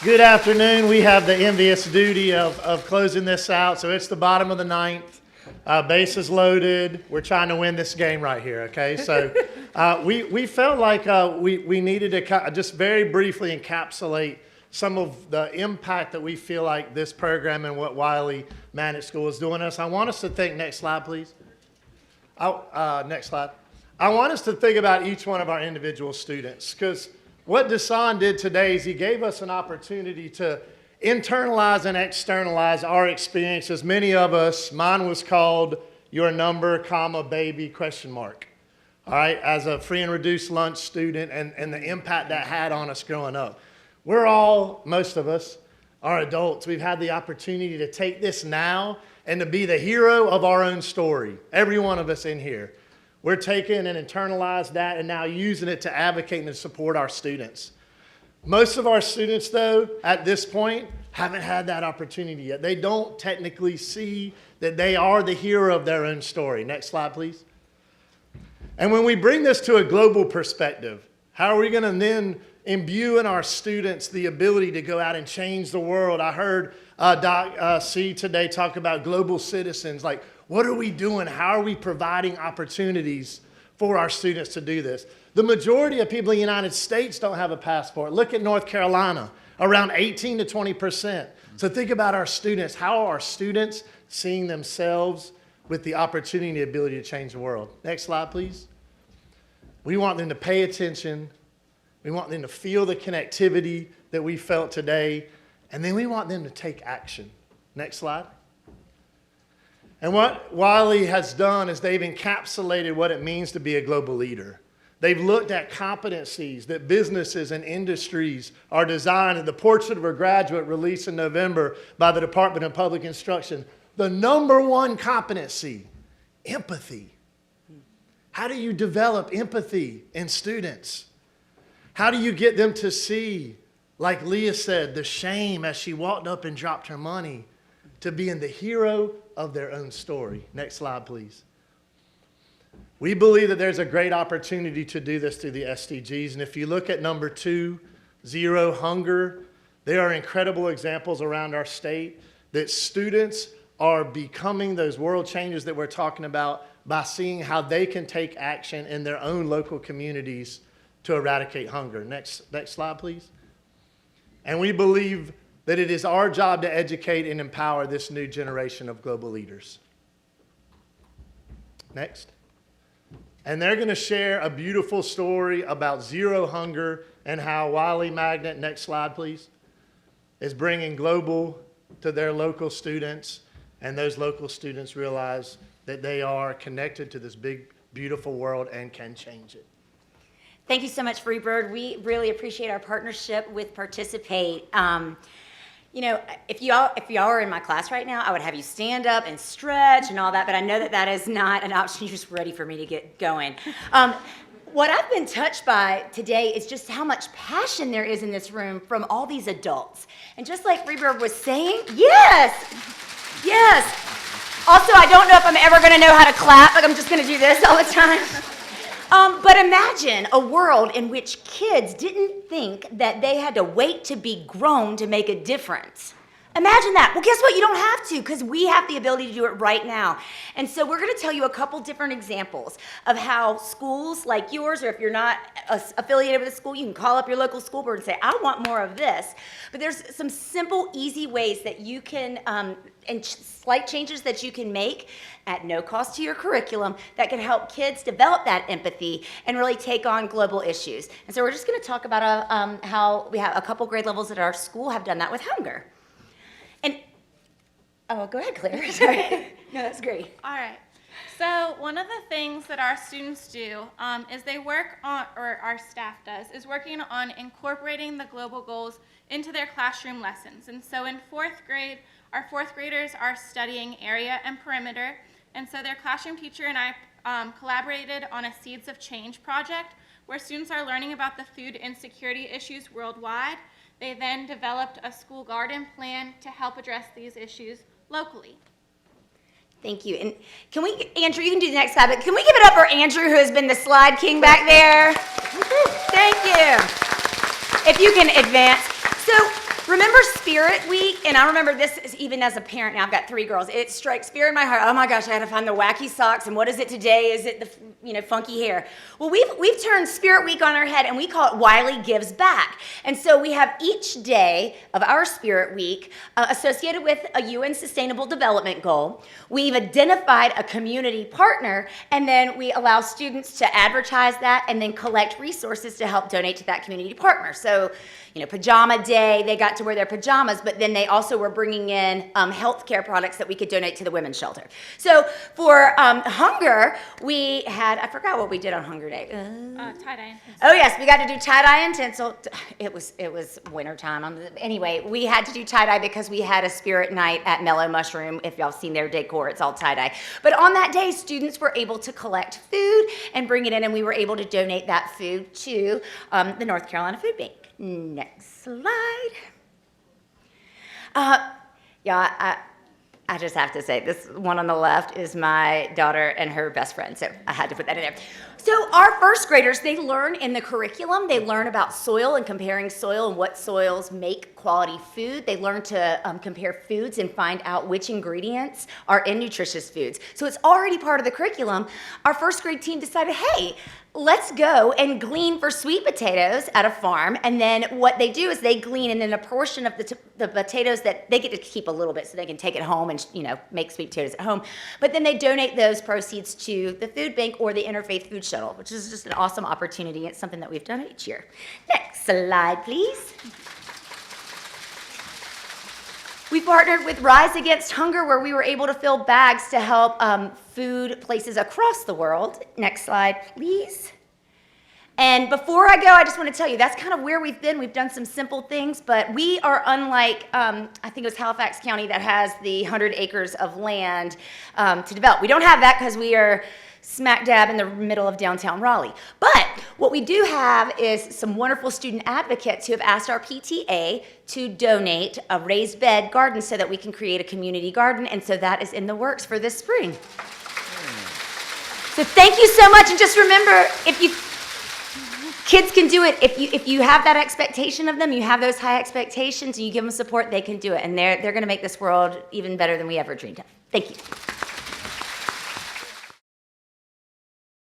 Good afternoon. We have the envious duty of closing this out. So it's the bottom of the ninth. Bases loaded. We're trying to win this game right here, okay? So we felt like we needed to just very briefly encapsulate some of the impact that we feel like this program and what Wiley Managed School is doing us. I want us to think, next slide, please. Next slide. I want us to think about each one of our individual students, because what Desan did today is he gave us an opportunity to internalize and externalize our experiences. Many of us, mine was called Your Number, comma, Baby, question mark. All right, as a free and reduced lunch student and the impact that had on us growing up. We're all, most of us, are adults. We've had the opportunity to take this now and to be the hero of our own story. Every one of us in here. We're taking and internalized that and now using it to advocate and to support our students. Most of our students, though, at this point, haven't had that opportunity yet. They don't technically see that they are the hero of their own story. Next slide, please. And when we bring this to a global perspective, how are we going to then imbue in our students the ability to go out and change the world? I heard Doc C today talk about global citizens. Like, what are we doing? How are we providing opportunities for our students to do this? The majority of people in the United States don't have a passport. Look at North Carolina, around 18 to 20%. So think about our students. How are our students seeing themselves with the opportunity and the ability to change the world? Next slide, please. We want them to pay attention. We want them to feel the connectivity that we felt today. And then we want them to take action. Next slide. And what Wiley has done is they've encapsulated what it means to be a global leader. They've looked at competencies that businesses and industries are designed. The portrait of a graduate released in November by the Department of Public Instruction. The number one competency, empathy. How do you develop empathy in students? How do you get them to see, like Leah said, the shame as she walked up and dropped her money, to being the hero of their own story? Next slide, please. We believe that there's a great opportunity to do this through the SDGs. And if you look at number 2, zero hunger, there are incredible examples around our state that students are becoming those world changers that we're talking about by seeing how they can take action in their own local communities to eradicate hunger. Next slide, please. And we believe that it is our job to educate and empower this new generation of global leaders. Next. And they're going to share a beautiful story about zero hunger and how Wiley Magnet, next slide please, is bringing global to their local students, and those local students realize that they are connected to this big, beautiful world and can change it. Thank you so much, Freebird. We really appreciate our partnership with Participate. You know, if y'all are in my class right now, I would have you stand up and stretch and all that, but I know that that is not an option. You're just ready for me to get going. What I've been touched by today is just how much passion there is in this room from all these adults. And just like Freebird was saying, yes. Also, I don't know if I'm ever gonna know how to clap, like I'm just gonna do this all the time. But imagine a world in which kids didn't think that they had to wait to be grown to make a difference. Imagine that. Well, guess what? You don't have to, because we have the ability to do it right now. And so we're going to tell you a couple different examples of how schools like yours, or if you're not affiliated with a school, you can call up your local school board and say, I want more of this. But there's some simple, easy ways that you can, and slight changes that you can make at no cost to your curriculum that can help kids develop that empathy and really take on global issues. And so we're just going to talk about how we have a couple grade levels at our school have done that with hunger. And, oh, go ahead, Claire. Sorry. No, that's great. All right. So one of the things that our students do is they work on, or our staff does, is working on incorporating the global goals into their classroom lessons. And so in 4th grade, our 4th graders are studying area and perimeter. And so their classroom teacher and I collaborated on a Seeds of Change project where students are learning about the food insecurity issues worldwide. They then developed a school garden plan to help address these issues locally. Thank you. And can we, Andrew, you can do the next slide, but can we give it up for Andrew, who has been the slide king back there? Thank you. If you can advance. So Remember Spirit Week? And I remember this even as a parent. Now I've got 3 girls. It strikes fear in my heart. Oh my gosh, I had to find the wacky socks. And what is it today? Is it the funky hair? Well, we've turned Spirit Week on our head, and we call it Wiley Gives Back. And so we have each day of our Spirit Week associated with a UN Sustainable Development Goal. We've identified a community partner, and then we allow students to advertise that and then collect resources to help donate to that community partner. So, Pajama Day, they got to wear their pajamas, but then they also were bringing in healthcare products that we could donate to the women's shelter. So for hunger, we had, I forgot what we did on Hunger Day. Tie-dye and tinsel. Oh yes, we got to do tie-dye and tinsel. It was wintertime. Anyway, we had to do tie-dye because we had a spirit night at Mellow Mushroom. If y'all seen their decor, it's all tie-dye. But on that day, students were able to collect food and bring it in, and we were able to donate that food to the North Carolina Food Bank. Next slide. I just have to say, this one on the left is my daughter and her best friend, so I had to put that in there. So our first graders, they learn in the curriculum, they learn about soil and comparing soil and what soils make quality food. They learn to compare foods and find out which ingredients are in nutritious foods. So it's already part of the curriculum. Our first grade team decided, hey, let's go and glean for sweet potatoes at a farm. And then what they do is they glean, and then a portion of the potatoes that they get to keep a little bit so they can take it home and make sweet potatoes at home. But then they donate those proceeds to the food bank or the Interfaith Food Shuttle, which is just an awesome opportunity. It's something that we've done each year. Next slide, please. We partnered with Rise Against Hunger, where we were able to fill bags to help food places across the world. Next slide, please. And before I go, I just want to tell you, that's kind of where we've been. We've done some simple things, but we are unlike, I think it was Halifax County that has the 100 acres of land to develop. We don't have that because we are smack dab in the middle of downtown Raleigh. But what we do have is some wonderful student advocates who have asked our PTA to donate a raised bed garden so that we can create a community garden, and so that is in the works for this spring. So thank you so much, and just remember, kids can do it. If you have that expectation of them, you have those high expectations, and you give them support, they can do it, and they're going to make this world even better than we ever dreamed of. Thank you.